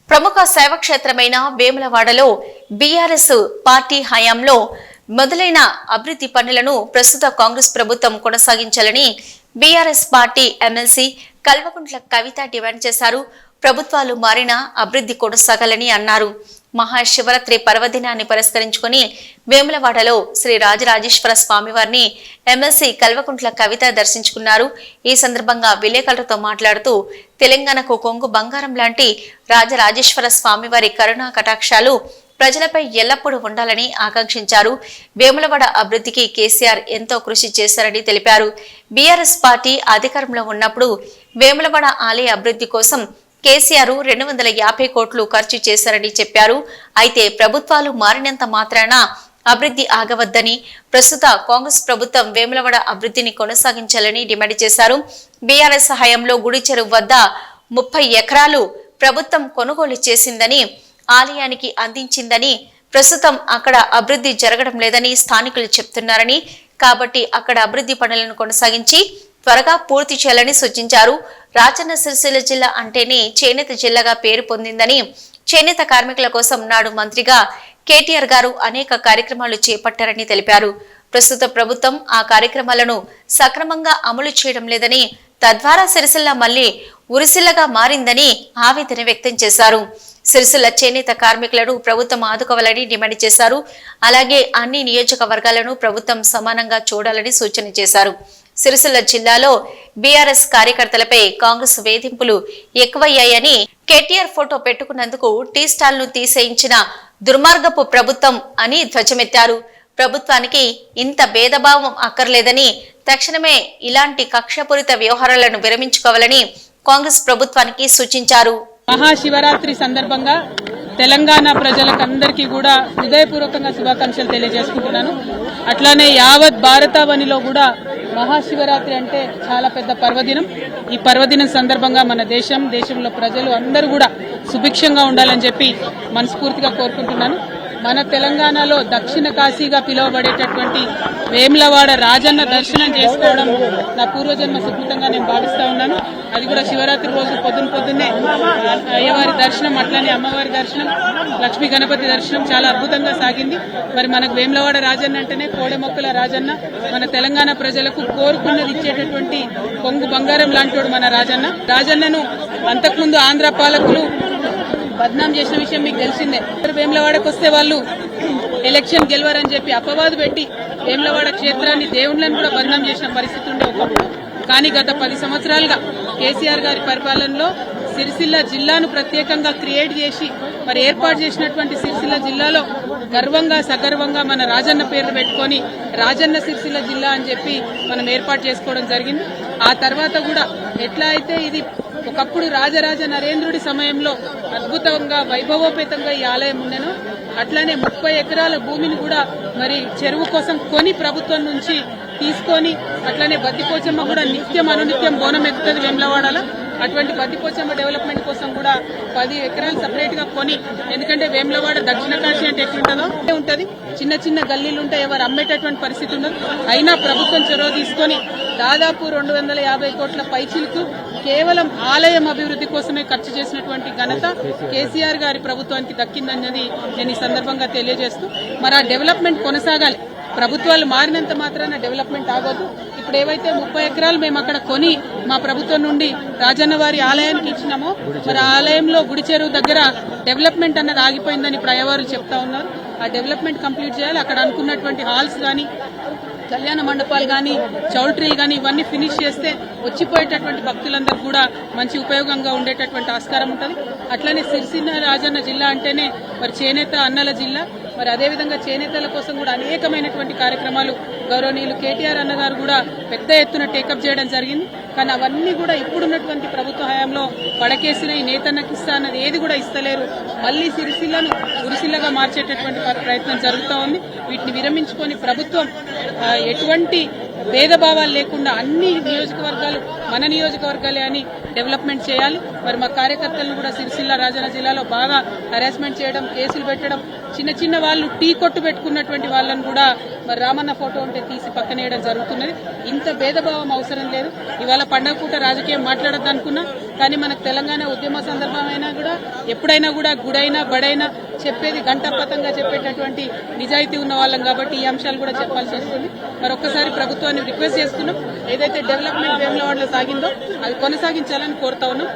ప్రముఖ శైవక్షేత్రమైన వేములవాడలో BRS party హయాంలో మొదలైన అభివృద్ధి పనులను ప్రస్తుత కాంగ్రెస్ ప్రభుత్వం కొనసాగించాలని BRS party MLC Kalvakuntla Kavitha demand చేశారు. ప్రభుత్వాలు మారినా అభివృద్ధి కొనసాగాలని అన్నారు. మహాశివరాత్రి పర్వదినాన్ని పురస్కరించుకుని వేములవాడలో శ్రీ రాజరాజేశ్వర స్వామివారిని ఎమ్మెల్సీ కల్వకుంట్ల కవిత దర్శించుకున్నారు. ఈ సందర్భంగా విలేకరులతో మాట్లాడుతూ తెలంగాణకు కొంగు బంగారం లాంటి రాజరాజేశ్వర స్వామివారి కరుణా కటాక్షాలు ప్రజలపై ఎల్లప్పుడూ ఉండాలని ఆకాంక్షించారు. వేములవాడ అభివృద్ధికి కేసీఆర్ ఎంతో కృషి చేశారని తెలిపారు. బీఆర్ఎస్ పార్టీ అధికారంలో ఉన్నప్పుడు వేములవాడ ఆలయ అభివృద్ధి కోసం కేసీఆర్ 250 కోట్లు ఖర్చు చేశారని చెప్పారు. అయితే ప్రభుత్వాలు మారినంత మాత్రాన అభివృద్ధి ఆగవద్దని, ప్రస్తుత కాంగ్రెస్ ప్రభుత్వం వేములవాడ అభివృద్ధిని కొనసాగించాలని డిమాండ్ చేశారు. బీఆర్ఎస్ హయాంలో గుడి చెరువు వద్ద 30 ఎకరాలు ప్రభుత్వం కొనుగోలు చేసిందని, ఆలయానికి అందించిందని, ప్రస్తుతం అక్కడ అభివృద్ధి జరగడం లేదని స్థానికులు చెప్తున్నారని, కాబట్టి అక్కడ అభివృద్ధి పనులను కొనసాగించి త్వరగా పూర్తి చేయాలని సూచించారు. రాజన్న సిరిసిల్ల జిల్లా అంటేనే చేనేత జిల్లాగా పేరు పొందిందని, చేనేత కార్మికుల కోసం నాడు మంత్రిగా కేటీఆర్ గారు అనేక కార్యక్రమాలు చేపట్టారని తెలిపారు. ప్రస్తుత ప్రభుత్వం ఆ కార్యక్రమాలను సక్రమంగా అమలు చేయడం లేదని, తద్వారా సిరిసిల్ల మళ్లీ ఉరిసిల్లగా మారిందని ఆవేదన వ్యక్తం చేశారు. సిరిసిల్ల చేనేత కార్మికులను ప్రభుత్వం ఆదుకోవాలని డిమాండ్ చేశారు. అలాగే అన్ని నియోజకవర్గాలను ప్రభుత్వం సమానంగా చూడాలని సూచన చేశారు. సిరిసిల్ల జిల్లాలో బీఆర్ఎస్ కార్యకర్తలపై కాంగ్రెస్ వేధింపులు ఎక్కువయ్యాయని, కేటీఆర్ ఫోటో పెట్టుకున్నందుకు టీ స్టాల్ ను తీసేయించిన దుర్మార్గపు ప్రభుత్వం అని ధ్వజమెత్తారు. ప్రభుత్వానికి ఇంత భేదభావం అక్కర్లేదని, తక్షణమే ఇలాంటి కక్షపూరిత వ్యవహారాలను విరమించుకోవాలని కాంగ్రెస్ ప్రభుత్వానికి సూచించారు. మహాశివరాత్రి సందర్భంగా తెలంగాణ ప్రజలకందరికీ కూడా హృదయపూర్వకంగా శుభాకాంక్షలు తెలియజేసుకుంటున్నాను. అట్లానే యావత్ భారతావనిలో కూడా మహాశివరాత్రి అంటే చాలా పెద్ద పర్వదినం. ఈ పర్వదినం సందర్భంగా మన దేశంలో ప్రజలు అందరూ కూడా సుభిక్షంగా ఉండాలని చెప్పి మనస్ఫూర్తిగా కోరుకుంటున్నాను. మన తెలంగాణలో దక్షిణ కాశీగా పిలువబడేటటువంటి వేములవాడ రాజన్న దర్శనం చేసుకోవడం నా పూర్వజన్మ సుకృతంగా నేను భావిస్తా ఉన్నాను. అది కూడా శివరాత్రి రోజు పొద్దున్నే అయ్యవారి దర్శనం, అట్లనే అమ్మవారి దర్శనం, లక్ష్మీ గణపతి దర్శనం చాలా అద్భుతంగా సాగింది. మరి మనకు వేములవాడ రాజన్న అంటేనే కోడెమొక్కల రాజన్న, మన తెలంగాణ ప్రజలకు కోరుకున్నది ఇచ్చేటటువంటి కొంగు బంగారం లాంటోడు మన రాజన్నను అంతకుముందు ఆంధ్ర పాలకులు బద్నాం చేసిన విషయం మీకు తెలిసిందే. వేములవాడకు వస్తే వాళ్ళు ఎలక్షన్ గెలవరని చెప్పి అపవాదు పెట్టి వేములవాడ క్షేత్రాన్ని, దేవుళ్లను కూడా బద్నాం చేసిన పరిస్థితి ఉండే ఒకప్పుడు. కానీ గత 10 సంవత్సరాలుగా కేసీఆర్ గారి పరిపాలనలో సిరిసిల్ల జిల్లాను ప్రత్యేకంగా క్రియేట్ చేసి మరి ఏర్పాటు చేసినటువంటి సిరిసిల్ల జిల్లాలో గర్వంగా సగర్వంగా మన రాజన్న పేరు పెట్టుకొని రాజన్న సిరిసిల్ల జిల్లా అని చెప్పి మనం ఏర్పాటు చేసుకోవడం జరిగింది. ఆ తర్వాత కూడా ఎట్లా అయితే ఇది ఒకప్పుడు రాజరాజ నరేంద్రుడి సమయంలో అద్భుతంగా వైభవోపేతంగా ఈ ఆలయం ఉండెనో, అట్లానే 30 ఎకరాల భూమిని కూడా మరి చెరువు కోసం కొని ప్రభుత్వం నుంచి తీసుకొని, అట్లానే బద్దిపోచమ్మ కూడా నిత్యం అనునిత్యం బోనం ఎక్కుతుంది వేములవాడలో. అటువంటి బద్దిపోచమ్మ డెవలప్మెంట్ కోసం కూడా 10 ఎకరాలు సపరేట్ గా కొని, ఎందుకంటే వేములవాడ దక్షిణ కాశీ అంటే ఎట్లుంటుందో ఉంటది, చిన్న చిన్న గల్లీలు ఉంటాయి, ఎవరు అమ్మేటటువంటి పరిస్థితి ఉండదు. అయినా ప్రభుత్వం చొరవ తీసుకొని దాదాపు 250 కోట్ల పైచిలకు కేవలం ఆలయం అభివృద్ధి కోసమే ఖర్చు చేసినటువంటి ఘనత కేసీఆర్ గారి ప్రభుత్వానికి దక్కిందన్నది నేను ఈ సందర్భంగా తెలియజేస్తూ, మరి ఆ డెవలప్మెంట్ కొనసాగాలి. ప్రభుత్వాలు మారినంత మాత్రాన డెవలప్మెంట్ ఆగొద్దు. ఇప్పుడు ఏవైతే 30 ఎకరాలు మేము అక్కడ కొని మా ప్రభుత్వం నుండి రాజన్న వారి ఆలయానికి ఇచ్చినామో, మరి ఆలయంలో గుడి చెరువు దగ్గర డెవలప్మెంట్ అన్నది ఆగిపోయిందని ఇప్పుడు అయ్యవారు చెప్తా ఉన్నారు. ఆ డెవలప్మెంట్ కంప్లీట్ చేయాలి. అక్కడ అనుకున్నటువంటి హాల్స్ గానీ, కళ్యాణ మండపాలు గానీ, చౌల్ట్రీలు గానీ ఇవన్నీ ఫినిష్ చేస్తే వచ్చిపోయేటటువంటి భక్తులందరూ కూడా మంచి ఉపయోగంగా ఉండేటటువంటి ఆస్కారం ఉంటుంది. అట్లనే సిరిసిల్ల రాజన్న జిల్లా అంటేనే మరి చేనేత అన్నల జిల్లా. మరి అదేవిధంగా చేనేతల కోసం కూడా అనేకమైనటువంటి కార్యక్రమాలు గౌరవనీయులు కేటీఆర్ అన్నగారు కూడా పెద్ద ఎత్తున టేకప్ చేయడం జరిగింది. కానీ అవన్నీ కూడా ఇప్పుడున్నటువంటి ప్రభుత్వ హయాంలో పడకేసిన ఈ నేతన్నకి ఇస్తా అన్నది ఏది కూడా ఇస్తలేరు. మళ్లీ సిరిసిల్లను ఉరిసిల్లగా మార్చేటటువంటి ప్రయత్నం జరుగుతూ ఉంది. వీటిని విరమించుకొని ప్రభుత్వం ఎటువంటి భేదభావాలు లేకుండా అన్ని నియోజకవర్గాలు మన నియోజకవర్గాలే అని డెవలప్మెంట్ చేయాలి. మరి మా కార్యకర్తలను కూడా సిరిసిల్ల రాజన్న జిల్లాలో బాగా హరాస్మెంట్ చేయడం, కేసులు పెట్టడం, చిన్న చిన్న వాళ్ళు టీ కొట్టు పెట్టుకున్నటువంటి వాళ్ళని కూడా మరి రామన్న ఫోటో ఉంటే తీసి పక్కనేయడం జరుగుతున్నది. ఇంత భేదభావం అవసరం లేదు. ఇవాళ పండగ పూట రాజకీయం మాట్లాడద్దు అనుకున్నా, కానీ మనకు తెలంగాణ ఉద్యమ సందర్భమైనా కూడా ఎప్పుడైనా కూడా గుడైనా బడైనా చెప్పేది గంటపతంగా చెప్పేటటువంటి నిజాయితీ ఉన్న వాళ్ళం కాబట్టి ఈ అంశాలు కూడా చెప్పాల్సి వస్తుంది. మరొక్కసారి ప్రభుత్వాన్ని రిక్వెస్ట్ చేస్తున్నాం, ఏదైతే డెవలప్మెంట్ వేములవాడలో సాగిందో అది కొనసాగించాలని కోరుతా ఉన్నాం.